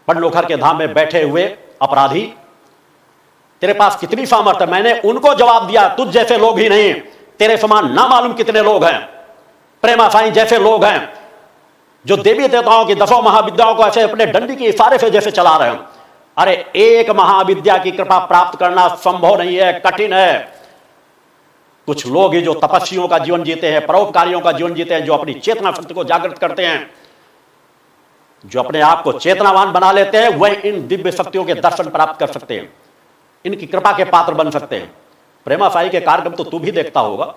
पंडलोखर के धाम में बैठे हुए अपराधी, तेरे पास कितनी सामर्थ है? मैंने उनको जवाब दिया, तुझ जैसे लोग ही नहीं, तेरे समान ना मालूम कितने लोग हैं, प्रेमा साईं जैसे लोग हैं जो देवी देवताओं की 10 महाविद्याओं को ऐसे अपने डंडी के इशारे से जैसे चला रहे हैं। अरे एक महाविद्या की कृपा प्राप्त करना संभव नहीं है, कठिन है। कुछ लोग ही जो तपस्वियों का जीवन जीते हैं, परोपकारियों का जीवन जीते हैं, जो अपनी चेतना शक्ति को जागृत करते हैं, जो अपने आप को चेतनावान बना लेते हैं, वह इन दिव्य शक्तियों के दर्शन प्राप्त कर सकते हैं, इनकी कृपा के पात्र बन सकते हैं। प्रेमा साई के कार्यक्रम तो तू भी देखता होगा,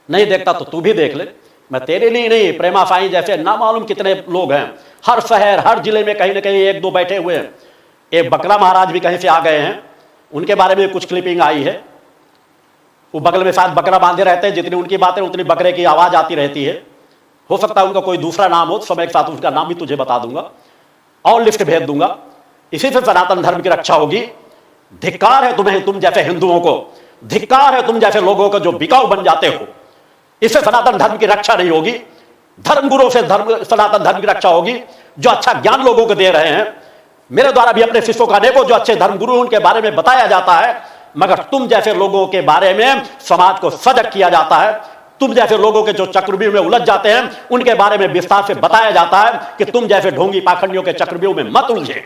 नहीं देखता तो तू भी देख ले। मैं तेरे लिए नहीं, प्रेमा साई जैसे ना मालूम कितने लोग हैं, हर शहर हर जिले में कहीं ना कहीं एक दो बैठे हुए हैं। एक बकरा महाराज भी कहीं से आ गए हैं, उनके बारे में कुछ क्लिपिंग आई है। वो बगल में शायद बकरा बांधे रहते हैं, जितनी उनकी बातें उतनी बकरे की आवाज आती रहती है। हो सकता है उनका कोई दूसरा नाम हो, समय के साथ उसका नाम भी तुझे बता दूंगा और लिस्ट भेज दूंगा। इसी से सनातन धर्म की रक्षा होगी। धिक्कार है तुम्हें, तुम जैसे हिंदुओं को, धिक्कार है तुम जैसे लोगों को जो बिकाऊ बन जाते हो। इससे सनातन धर्म की रक्षा नहीं होगी। धर्मगुरुओं से सनातन धर्म की रक्षा होगी, जो अच्छा ज्ञान लोगों को दे रहे हैं। मेरे द्वारा भी अपने शिष्यों का देखो, जो अच्छे धर्मगुरु उनके बारे में बताया जाता है, मगर तुम जैसे लोगों के बारे में समाज को सजग किया जाता है। तुम जैसे लोगों के जो चक्रव्यूह में उलझ जाते हैं, उनके बारे में विस्तार से बताया जाता है कि तुम जैसे ढोंगी पाखंडियों के चक्रव्यूह में मत उलझे।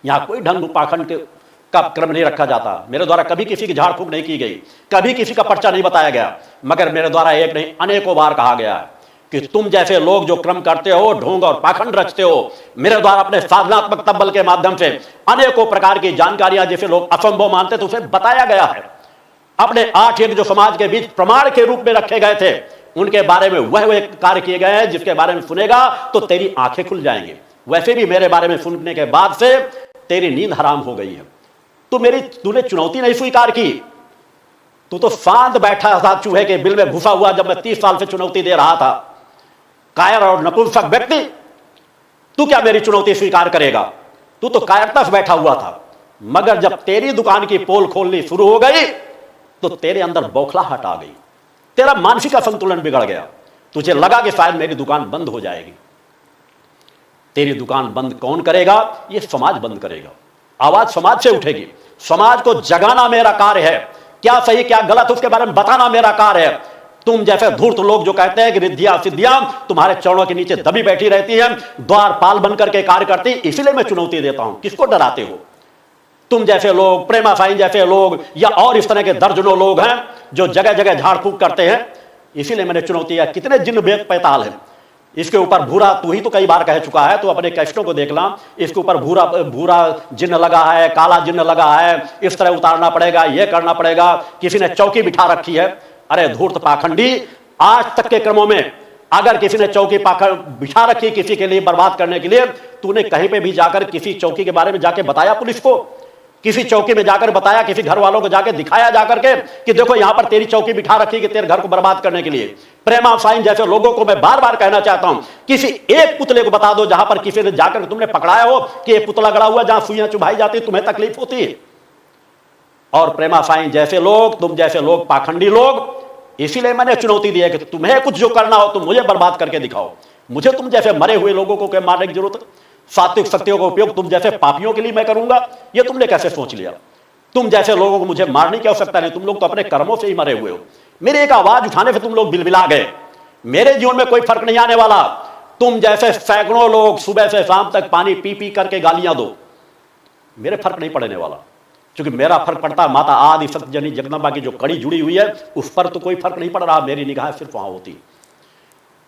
यहां कोई ढंग पाखंड का क्रम नहीं रखा जाता। मेरे द्वारा कभी किसी की झाड़ फूक नहीं की गई, कभी किसी का पर्चा नहीं बताया गया, मगर मेरे द्वारा एक नहीं अनेकों बार कहा गया है कि तुम जैसे लोग जो क्रम करते हो, ढोंग और पाखंड रचते हो, मेरे द्वारा अपने साधनात्मक तब्बल के माध्यम से अनेकों प्रकार की जानकारियां जिसे लोग असंभव मानते थे उसे बताया गया है। अपने 8 यज्ञ जो समाज के बीच प्रमाण के रूप में रखे गए थे, उनके बारे में वह कार्य किए गए हैं जिसके बारे में सुनेगा तो तेरी आंखें खुल जाएंगी। वैसे भी मेरे बारे में सुनने के बाद से तेरी नींद हराम हो गई है। तूने चुनौती नहीं स्वीकार की, तू तो शांत बैठा था चूहे के बिल में घुसा हुआ, जब मैं 30 साल से चुनौती दे रहा था। कायर और नपुंसक व्यक्ति, तू क्या मेरी चुनौती स्वीकार करेगा? तू तो कायरता से बैठा हुआ था, मगर जब तेरी दुकान की पोल खोलनी शुरू हो गई तो तेरे अंदर बौखलाहट आ गई, तेरा मानसिक संतुलन बिगड़ गया। तुझे लगा कि शायद मेरी दुकान बंद हो जाएगी। तेरी दुकान बंद कौन करेगा? यह समाज बंद करेगा। आवाज समाज से उठेगी। समाज को जगाना मेरा कार्य है, क्या सही क्या गलत उसके बारे में बताना मेरा कार्य है। तुम जैसे धूर्त लोग जो कहते हैं कि रिद्धियां सिद्धियां तुम्हारे चरणों के नीचे दबी बैठी रहती हैं, द्वारपाल बनकर के कार्य करती, इसलिए मैं चुनौती देता हूं। किसको डराते हो? तुम जैसे लोग, प्रेमा साईं जैसे लोग, या और इस तरह के दर्जनों लोग हैं जो जगह जगह झाड़ फूक करते हैं, इसीलिए मैंने चुनौती दिया। कितने जिन्न भेद पैताल है इसके ऊपर। भूरा तू ही तो कई बार कह चुका है, तो अपने कैसेटों को देख ला, इसके ऊपर भूरा जिन्न लगा है, काला जिन्न लगा है, इस तरह उतारना पड़ेगा, यह करना पड़ेगा। किसी ने चौकी बिठा रखी है। अरे धूर्त पाखंडी, आज तक के क्रमों में अगर किसी ने चौकी बिठा रखी किसी के लिए बर्बाद करने के लिए, तूने कहीं पे भी जाकर किसी चौकी के बारे में जाके बताया पुलिस को? किसी चौकी में जाकर बताया, किसी घर वालों को जाकर दिखाया जाकर के कि देखो यहां पर तेरी चौकी बिठा रखी कि तेरे घर को बर्बाद करने के लिए? प्रेमा साईं जैसे लोगों को मैं बार बार कहना चाहता हूं, किसी एक पुतले को बता दो जहां पर किसी ने जाकर तुमने पकड़ाया हो कि ये पुतला गड़ा हुआ, जहां सुइयां चुभाई जाती, तुम्हें तकलीफ होती है। और प्रेमा साईं जैसे लोग, तुम जैसे लोग, पाखंडी लोग, इसीलिए मैंने चुनौती दी है कि तुम्हें कुछ जो करना हो तुम मुझे बर्बाद करके दिखाओ। मुझे तुम जैसे मरे हुए लोगों को क्या मारने की जरूरत है? सात्विक शक्तियों का उपयोग तुम जैसे पापियों के लिए मैं करूंगा, यह तुमने कैसे सोच लिया? तुम जैसे लोगों को मुझे मारने की आवश्यकता नहीं, तुम लोग तो अपने कर्मों से ही मरे हुए हो। मेरे एक आवाज उठाने से तुम लोग बिलबिला गए। मेरे जीवन में कोई फर्क नहीं आने वाला। तुम जैसे सैकड़ों लोग सुबह से शाम तक पानी पी पी करके गालियां दो, मेरे फर्क नहीं पड़ने वाला। क्योंकि मेरा फर्क पड़ता माता आदि सत्य जनी जगदम्बा की जो कड़ी जुड़ी हुई है, उस पर तो कोई फर्क नहीं पड़ रहा। मेरी निगाह सिर्फ वहां होती।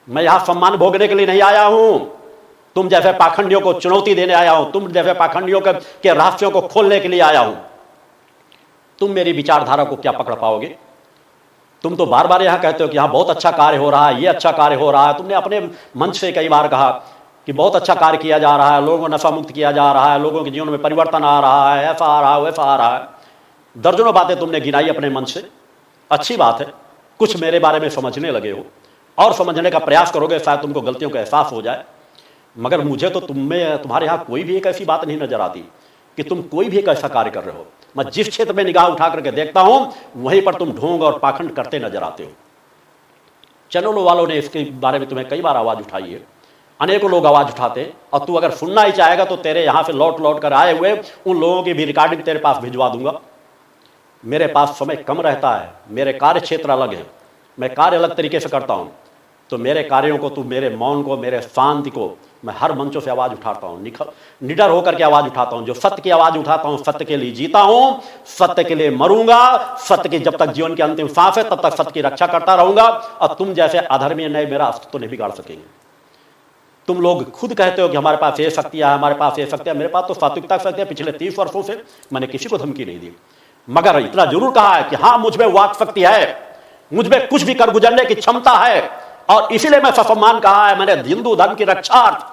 मैं यहां सम्मान भोगने के लिए नहीं आया हूं, तुम जैसे पाखंडियों को चुनौती देने आया हूं, तुम जैसे पाखंडियों के रहस्यों को खोलने के लिए आया हूं। तुम मेरी विचारधारा को क्या पकड़ पाओगे? तुम तो बार बार यहां कहते हो कि यहां बहुत अच्छा कार्य हो रहा है, ये अच्छा कार्य हो रहा है। तुमने अपने मंच से कई बार कहा कि बहुत अच्छा कार्य किया जा रहा है, लोगों को नशा मुक्त किया जा रहा है, लोगों के जीवन में परिवर्तन आ रहा है, ऐसा आ रहा है, वैसा आ रहा है। दर्जनों बातें तुमने गिनाई अपने मंच से। अच्छी बात है, कुछ मेरे बारे में समझने लगे हो और समझने का प्रयास करोगे, शायद तुमको गलतियों का एहसास हो जाए। मगर मुझे तो तुम्हारे यहाँ कोई भी एक ऐसी बात नहीं नजर आती कि तुम कोई भी एक ऐसा कार्य कर रहे हो। मैं जिस क्षेत्र में निगाह उठा करके देखता हूं, वहीं पर तुम ढोंग और पाखंड करते नजर आते हो। चैनलों वालों ने इसके बारे में तुम्हें कई बार आवाज उठाई है, अनेकों लोग आवाज उठाते हैं, और तू अगर सुनना ही चाहेगा तो तेरे यहां से लौट लौट कर आए हुए उन लोगों की भी रिकॉर्डिंग तेरे पास भिजवा दूंगा। मेरे पास समय कम रहता है, मेरे कार्य क्षेत्र अलग है, मैं कार्य अलग तरीके से करता हूं, तो मेरे कार्यों को, तू मेरे मौन को, मेरे शांति को मैं हर मंचों से आवाज उठाता हूं, निडर होकर के आवाज उठाता हूं। जो सत्य की आवाज उठाता हूं, सत्य के लिए जीता हूं, सत्य के लिए मरूंगा, सत्य की जब तक जीवन की अंतिम सांस है तब तक सत्य की रक्षा करता रहूंगा, और तुम जैसे अधर्मी नए मेरा अस्तित्व नहीं बिगाड़ सकेंगे। तुम लोग खुद कहते हो कि हमारे पास ये शक्ति है, हमारे पास ये शक्ति है। मेरे पास तो सात्विकता शक्ति है। पिछले 30 वर्षों से मैंने किसी को धमकी नहीं दी, मगर इतना जरूर कहा है कि हाँ, मुझ में वाक शक्ति है, मुझ में कुछ भी कर गुजरने की क्षमता है, और इसीलिए मैं ससम्मान कहा है मैंने हिंदू धर्म की रक्षार्थ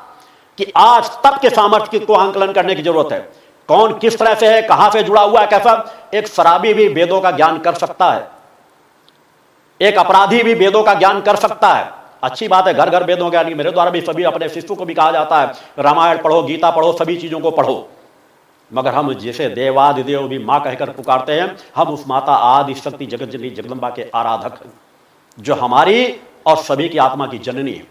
कि आज तक के सामर्थ्य को आंकलन करने की जरूरत है। कौन किस तरह से है, कहां से जुड़ा हुआ है, कैसा। एक शराबी भी वेदों का ज्ञान कर सकता है, एक अपराधी भी वेदों का ज्ञान कर सकता है। अच्छी बात है, घर घर वेदों का ज्ञान। मेरे द्वारा भी सभी अपने शिष्यों को भी कहा जाता है रामायण पढ़ो, गीता पढ़ो, सभी चीजों को पढ़ो, मगर हम जिसे देवादिदेव भी मां कहकर पुकारते हैं, हम उस माता आदि शक्ति जगत जननी जगदम्बा के आराधक हैं, जो हमारी और सभी की आत्मा की जननी है।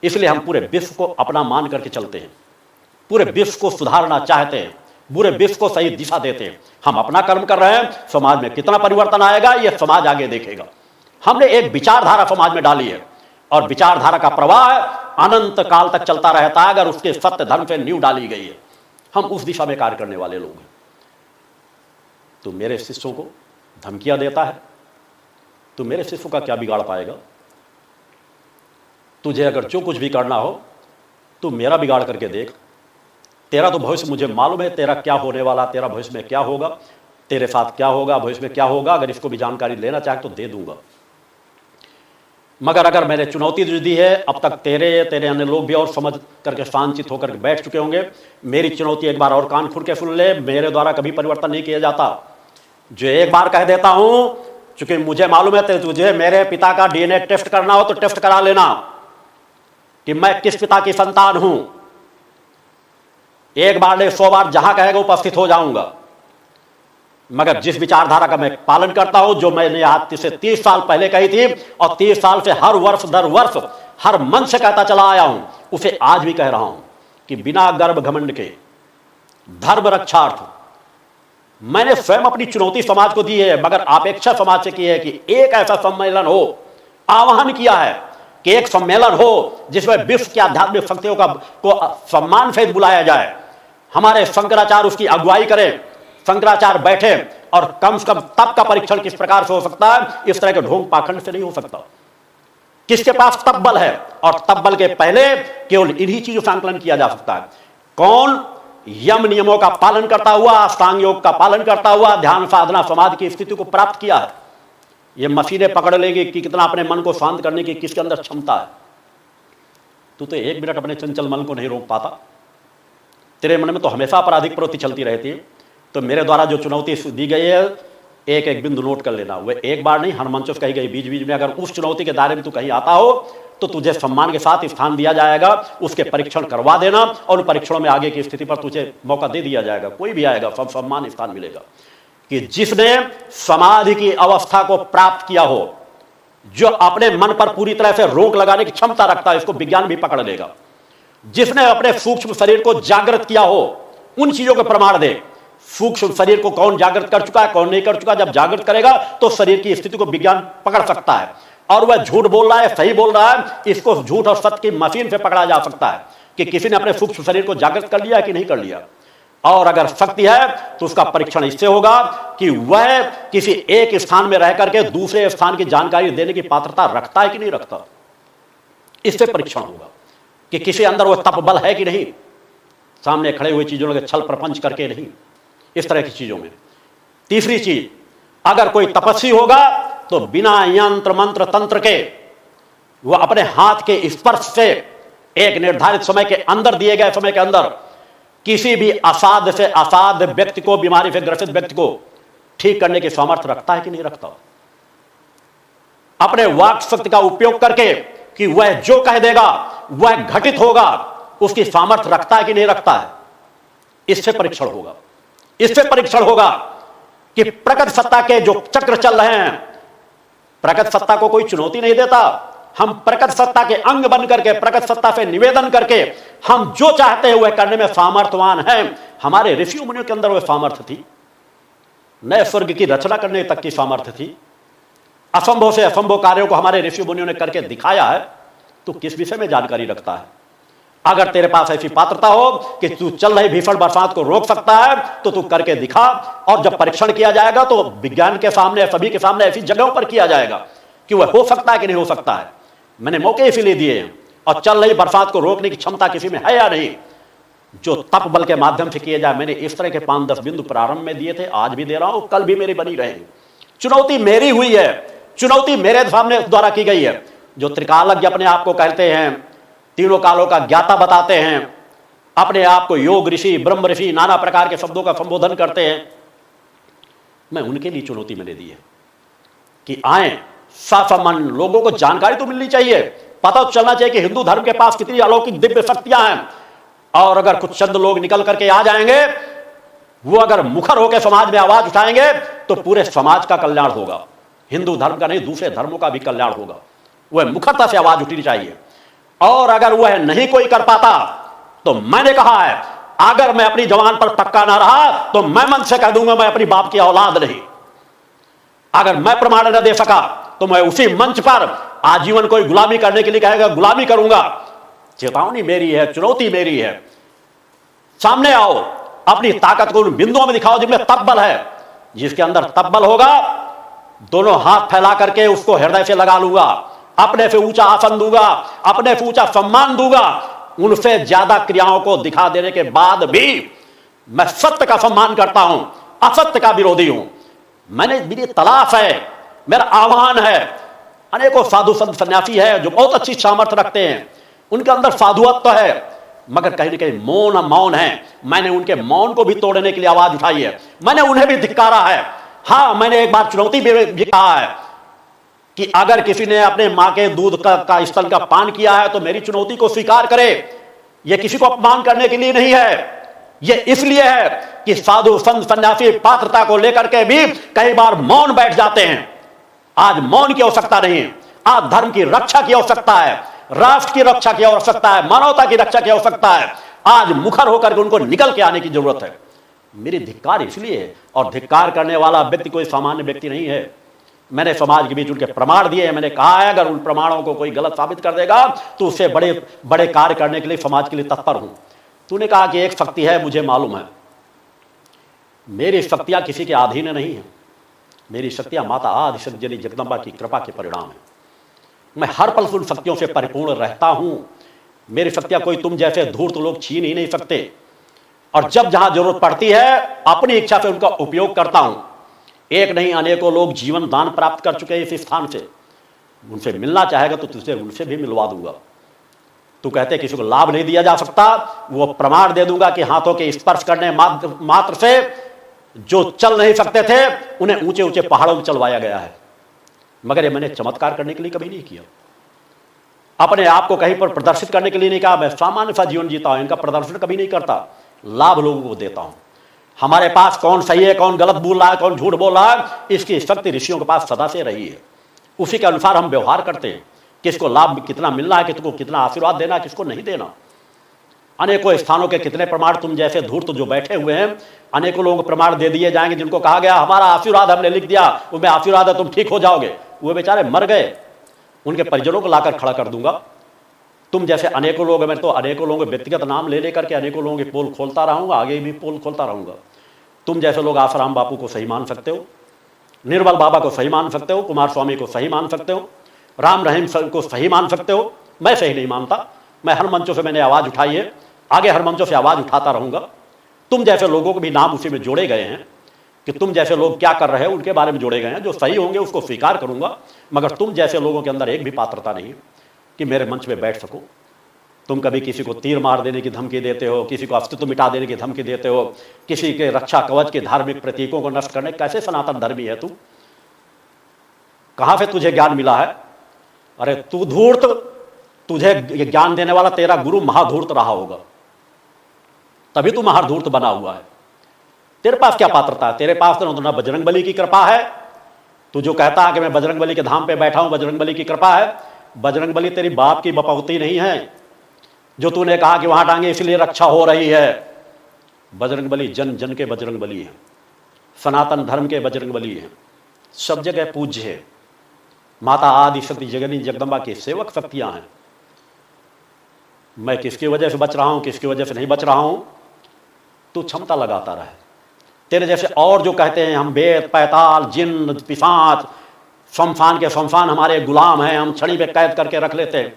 इसलिए हम पूरे विश्व को अपना मान करके चलते हैं, पूरे विश्व को सुधारना चाहते हैं, पूरे विश्व को सही दिशा देते हैं। हम अपना कर्म कर रहे हैं, समाज में कितना परिवर्तन आएगा यह समाज आगे देखेगा। हमने एक विचारधारा समाज में डाली है, और विचारधारा का प्रवाह अनंत काल तक चलता रहता है अगर उसके सत्य धर्म से नींव डाली गई है। हम उस दिशा में कार्य करने वाले लोग हैं। तो मेरे शिष्यों को धमकियां देता है, तो मेरे शिष्यों का क्या बिगाड़ पाएगा। तुझे अगर जो कुछ भी करना हो तू मेरा बिगाड़ करके देख। तेरा तो भविष्य मुझे मालूम है, तेरा क्या होने वाला, तेरा भविष्य में क्या होगा, तेरे साथ क्या होगा, भविष्य में क्या होगा। अगर इसको भी जानकारी लेना चाहे तो दे दूंगा, मगर अगर मैंने चुनौती जो दी है, अब तक तेरे अन्य लोग भी और समझ करके शांतित होकर बैठ चुके होंगे। मेरी चुनौती एक बार और कान खुल के सुन ले, मेरे द्वारा कभी परिवर्तन नहीं किया जाता। जो एक बार कह देता हूं, चूंकि मुझे मालूम है तुझे मेरे पिता का डीएनए टेस्ट करना हो तो टेस्ट करा लेना कि मैं किस पिता की संतान हूं। एक बार नहीं 100 बार जहां कहेगा उपस्थित हो जाऊंगा, मगर जिस विचारधारा का मैं पालन करता हूं, जो मैंने आज से 30 साल पहले कही थी और 30 साल से हर वर्ष दर वर्ष हर मन से कहता चला आया हूं, उसे आज भी कह रहा हूं कि बिना गर्व घमंड के धर्म रक्षार्थ मैंने स्वयं अपनी चुनौती समाज को दी है, मगर अपेक्षा समाज से की है कि एक ऐसा सम्मेलन हो, आह्वान किया है कि एक सम्मेलन हो जिसमें विश्व की आध्यात्मिक शक्तियों को सम्मान से बुलाया जाए। हमारे शंकराचार्य उसकी अगुवाई करें, शंकराचार्य बैठे, और कम से कम तप का परीक्षण किस प्रकार से हो सकता है, इस तरह के ढोंग पाखंड से नहीं हो सकता। किसके पास तप बल है, और तप बल के पहले केवल इन्हीं चीजों से आंकलन किया जा सकता है। कौन यम नियमों का पालन करता हुआ, अष्टांग योग का पालन करता हुआ ध्यान साधना समाधि की स्थिति को प्राप्त किया है। ये मशीनें पकड़ लेंगे कि कितना अपने मन को शांत करने की किसके अंदर क्षमता है। तू तो 1 मिनट अपने चंचल मन को नहीं रोक पाता, तेरे मन में तो हमेशा आपराधिक प्रवृत्ति चलती रहती है। तो मेरे द्वारा जो चुनौती दी गई है, एक एक बिंदु नोट कर लेना। वह एक बार नहीं, हनुमंचों से कही गई। बीच बीच में अगर उस चुनौती के दायरे में तू कहीं आता हो तो तुझे सम्मान के साथ स्थान दिया जाएगा, उसके परीक्षण करवा देना, और उन परीक्षणों में आगे की स्थिति पर तुझे मौका दे दिया जाएगा। कोई भी आएगा, सब सम्मान स्थान मिलेगा। कि जिसने समाधि की अवस्था को प्राप्त किया हो, जो अपने मन पर पूरी तरह से रोक लगाने की क्षमता रखता है, इसको विज्ञान भी पकड़ लेगा। जिसने अपने सूक्ष्म शरीर को जागृत किया हो, उन चीजों के प्रमाण दे। सूक्ष्म शरीर को कौन जागृत कर चुका है, कौन नहीं कर चुका। जब जागृत करेगा तो शरीर की स्थिति को विज्ञान पकड़ सकता है, और वह झूठ बोल रहा है, सही बोल रहा है, इसको झूठ और सत्य की मशीन से पकड़ा जा सकता है कि किसी ने अपने सूक्ष्म शरीर को जागृत कर लिया कि नहीं कर लिया। और अगर शक्ति है तो उसका परीक्षण इससे होगा कि वह किसी एक स्थान में रह करके दूसरे स्थान की जानकारी देने की पात्रता रखता है कि नहीं रखता। इससे परीक्षण होगा कि किसी अंदर वह तप बल है कि नहीं, सामने खड़े हुए चीजों के छल प्रपंच करके नहीं, इस तरह की चीजों में। तीसरी चीज, अगर कोई तपस्वी होगा तो बिना यंत्र मंत्र तंत्र के वह अपने हाथ के स्पर्श से एक निर्धारित समय के अंदर, दिए गए समय के अंदर, किसी भी असाध्य से असाध्य व्यक्ति को, बीमारी से ग्रसित व्यक्ति को ठीक करने की सामर्थ्य रखता है कि नहीं रखता। अपने वाक शक्ति का उपयोग करके कि वह जो कह देगा वह घटित होगा, उसकी सामर्थ्य रखता है कि नहीं रखता है। इससे परीक्षण होगा। इससे परीक्षण होगा कि प्रकट सत्ता के जो चक्र चल रहे हैं, प्रकट सत्ता को कोई चुनौती नहीं देता। हम प्रकट सत्ता के अंग बन करके, प्रकट सत्ता से निवेदन करके हम जो चाहते हुए करने में सामर्थ्यवान हैं। हमारे ऋषियों मुनियों के अंदर वह सामर्थ्य थी, नए स्वर्ग की रचना करने तक की सामर्थ्य थी। असंभव से असंभव कार्यों को हमारे ऋषि मुनियों ने करके दिखाया है। तू किस विषय में जानकारी रखता है? अगर तेरे पास ऐसी पात्रता हो कि तू चल रही भीषण बरसात को रोक सकता है तो तू करके दिखा। और जब परीक्षण किया जाएगा तो विज्ञान के सामने, सभी के सामने ऐसी जगहों पर किया जाएगा कि वह हो सकता है कि नहीं हो सकता है। मैंने मौके इसीलिए दिए हैं। और चल रही बरसात को रोकने की क्षमता किसी में है या नहीं, जो तप बल के माध्यम से किए जाए। मैंने इस तरह के 5-10 बिंदु प्रारंभ में दिए थे, आज भी दे रहा हूं, कल भी मेरी बनी रहेंगी। चुनौती मेरी हुई है, चुनौती मेरे सामने द्वारा की गई है। जो त्रिकालज्ञ अपने आप को कहते हैं, तीनों कालों का ज्ञाता बताते हैं, अपने आप को योग ऋषि, ब्रह्म ऋषि, नाना प्रकार के शब्दों का संबोधन करते हैं, मैं उनके लिए चुनौती मैंने दी है कि आए साफमन। लोगों को जानकारी तो मिलनी चाहिए, पता तो चलना चाहिए कि हिंदू धर्म के पास कितनी अलौकिक दिव्य शक्तियां हैं। और अगर कुछ चंद लोग निकल करके आ जाएंगे, वो अगर मुखर होकर समाज में आवाज उठाएंगे तो पूरे समाज का कल्याण होगा। हिंदू धर्म का नहीं, दूसरे धर्मों का भी कल्याण होगा। वह मुखरता से आवाज उठनी चाहिए। और अगर वह नहीं कोई कर पाता तो मैंने कहा है, अगर मैं अपनी जवान पर पक्का ना रहा तो मैं मन से कह दूंगा मैं अपनी बाप की औलाद नहीं। अगर मैं प्रमाण न दे सका तो मैं उसी मंच पर आजीवन कोई गुलामी करने के लिए कहेगा, गुलामी करूंगा। चेतावनी मेरी है, चुनौती मेरी है। सामने आओ, अपनी ताकत को उन बिंदुओं में दिखाओ जिनमें तप बल है। जिसके अंदर तप बल होगा, दोनों हाथ फैला करके उसको हृदय से लगा लूंगा, अपने से ऊंचा आसन दूंगा, अपने से ऊंचा सम्मान दूंगा। उनसे ज्यादा क्रियाओं को दिखा देने के बाद भी मैं सत्य का सम्मान करता हूं, असत्य का विरोधी हूं। मेरी तलाश है, मेरा आह्वान है। अनेकों साधु संत सन्यासी है जो बहुत अच्छी सामर्थ्य रखते हैं, उनके अंदर साधुत्व है, मगर कहीं ना कहीं मौन है। मैंने उनके मौन को भी तोड़ने के लिए आवाज उठाई है, मैंने उन्हें भी धिक्कारा है। हां, मैंने एक बार चुनौती भी कहा है कि अगर किसी ने अपने मां के दूध का स्तन का पान किया है तो मेरी चुनौती को स्वीकार करे। यह किसी को अपमान करने के लिए नहीं है, यह इसलिए है कि साधु संत सन्यासी पात्रता को लेकर के भी कई बार मौन बैठ जाते हैं। आज मौन की आवश्यकता नहीं है, आज धर्म की रक्षा की आवश्यकता है, राष्ट्र की रक्षा की आवश्यकता है, मानवता की रक्षा की आवश्यकता है। आज मुखर होकर उनको निकल के आने की जरूरत है। मेरी धिक्कार इसलिए है, और धिक्कार करने वाला व्यक्ति कोई सामान्य व्यक्ति नहीं है। मैंने समाज के बीच उनके प्रमाण दिए हैं। मैंने कहा है अगर उन प्रमाणों को कोई गलत साबित कर देगा तो उससे बड़े बड़े कार्य करने के लिए समाज के लिए तत्पर हूं। तूने कहा कि एक शक्ति है, मुझे मालूम है। मेरी शक्तियां किसी के अधीन नहीं है, मेरी शक्तियां माता आदिशक्ति जगदम्बा की कृपा के परिणाम है। मैं हर पल उन शक्तियों से परिपूर्ण रहता हूं। मेरी शक्तियां कोई तुम जैसे धूर्त लोग छीन ही नहीं सकते। और जब जहां जरूरत पड़ती है अपनी इच्छा से उनका उपयोग करता हूं। एक नहीं अनेकों लोग जीवन दान प्राप्त कर चुके हैं इस स्थान से। उनसे मिलना चाहेगा तो तुझसे उनसे भी मिलवा दूंगा। तू कहते किसी को लाभ नहीं दिया जा सकता, वो प्रमाण दे दूंगा कि हाथों के स्पर्श करने मात्र से जो चल नहीं सकते थे उन्हें ऊंचे ऊंचे पहाड़ों में चलवाया गया है। मगर ये मैंने चमत्कार करने के लिए कभी नहीं किया, अपने आप को कहीं पर प्रदर्शित करने के लिए नहीं कहा। मैं सामान्य सा जीवन जीता हूं, इनका प्रदर्शन कभी नहीं करता, लाभ लोगों को देता हूं। हमारे पास कौन सही है, कौन गलत बोल रहा है, कौन झूठ बोल रहा है, इसकी शक्ति ऋषियों के पास सदा से रही है। उसी के अनुसार हम व्यवहार करते हैं। किसको लाभ कितना मिलना है, किसको कितना आशीर्वाद देना, किसको नहीं देना। अनेकों स्थानों के कितने प्रमाण तुम जैसे धूर्त जो बैठे हुए हैं, अनेकों लोगों को प्रमाण दे दिए जाएंगे जिनको कहा गया हमारा आशीर्वाद हमने लिख दिया, उनमें आशीर्वाद है तुम ठीक हो जाओगे। वो बेचारे मर गए, उनके परिजनों को लाकर खड़ा कर दूंगा। तुम जैसे अनेकों लोग, मैं तो अनेकों लोगों के व्यक्तिगत नाम ले लेकर के अनेकों लोगों की पोल खोलता रहूंगा, आगे भी पोल खोलता रहूंगा। तुम जैसे लोग आसाराम बापू को सही मान सकते हो, निर्मल बाबा को सही मान सकते हो, कुमार स्वामी को सही मान सकते हो, राम रहीम को सही मान सकते हो। मैं सही नहीं मानता। मैं हर मंचों से मैंने आवाज़ उठाई है, आगे हर मंचों से आवाज़ उठाता रहूंगा। तुम जैसे लोगों को भी नाम उसी में जोड़े गए हैं कि तुम जैसे लोग क्या कर रहे हैं उनके बारे में जोड़े गए हैं। जो सही होंगे उसको स्वीकार करूंगा, मगर तुम जैसे लोगों के अंदर एक भी पात्रता नहीं कि मेरे मंच में बैठ सको। तुम कभी किसी को तीर मार देने की धमकी देते हो, किसी को अस्तित्व मिटा देने की धमकी देते हो, किसी के रक्षा कवच के धार्मिक प्रतीकों को नष्ट करने। कैसे सनातन धर्मी है तू? कहां से तुझे ज्ञान मिला है? अरे तू धूर्त, तुझे ज्ञान देने वाला तेरा गुरु महाधूर्त रहा होगा, तभी तू महाधूर्त बना हुआ है। तेरे पास क्या पात्रता है? तेरे पास तो ना बजरंग बली की कृपा है। तू जो कहता है कि मैं बजरंग बली के धाम पे बैठा हूं, बजरंग बली की कृपा है, बजरंग बली तेरी बाप की बपौती नहीं है जो तूने कहा कि वहां टांगे इसलिए रक्षा हो रही है। बजरंग बली जन जन के बजरंग बली है, सनातन धर्म के बजरंग बली है, सब जगह पूज्य है। माता आदि शक्ति जगनी जगदम्बा की सेवक शक्तियां हैं। मैं किसकी वजह से बच रहा हूं, किसकी वजह से नहीं बच रहा हूं, तू क्षमता लगाता रहे। तेरे जैसे और जो कहते हैं हम वेद पैताल जिन्न पिशाच शमशान के शमशान हमारे गुलाम हैं, हम छड़ी पे कैद करके रख लेते हैं,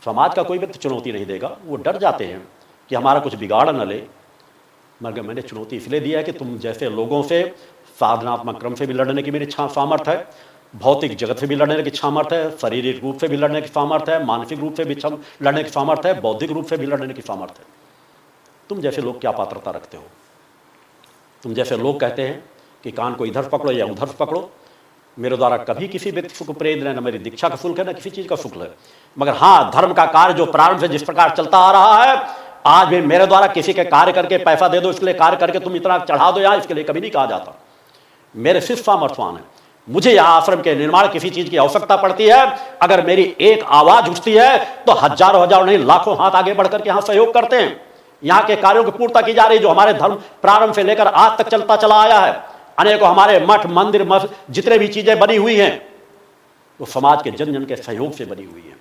समाज का कोई व्यक्ति चुनौती नहीं देगा। वो डर जाते हैं कि हमारा कुछ बिगाड़ न ले। मगर मैंने चुनौती इसलिए दिया है कि तुम जैसे लोगों से साधनात्मक क्रम से भी लड़ने की मेरी सामर्थ्य है, भौतिक जगत से भी लड़ने की सामर्थ्य है, शारीरिक रूप से भी लड़ने की सामर्थ्य है, मानसिक रूप से भी लड़ने की सामर्थ्य है, बौद्धिक रूप से भी लड़ने की सामर्थ्य है। तुम जैसे लोग क्या पात्रता रखते हो? तुम जैसे लोग कहते हैं कि कान को इधर पकड़ो या उधर पकड़ो। मेरे द्वारा कभी किसी व्यक्ति को प्रेरित नहीं, न मेरी दीक्षा का शुल्क है, न किसी चीज का शुल्क है। मगर हाँ, धर्म का कार्य जो प्रारंभ से जिस प्रकार चलता आ रहा है, आज भी मेरे द्वारा किसी के कार्य करके पैसा दे दो, इसके लिए कार्य करके तुम इतना चढ़ा दो यहाँ, इसके लिए कभी नहीं कहा जाता। मेरे शिष्य सामर्थ्यवान है। मुझे यहाँ आश्रम के निर्माण किसी चीज की आवश्यकता पड़ती है, अगर मेरी एक आवाज उठती है तो हजारों हजारों नहीं लाखों हाथ आगे बढ़कर के यहाँ सहयोग करते हैं। यहाँ के कार्यों की पूर्णता की जा रही, जो हमारे धर्म प्रारंभ से लेकर आज तक चलता चला आया है। अनेकों हमारे मठ मंदिर जितने भी चीजें बनी हुई हैं वो समाज के जन जन के सहयोग से बनी हुई हैं।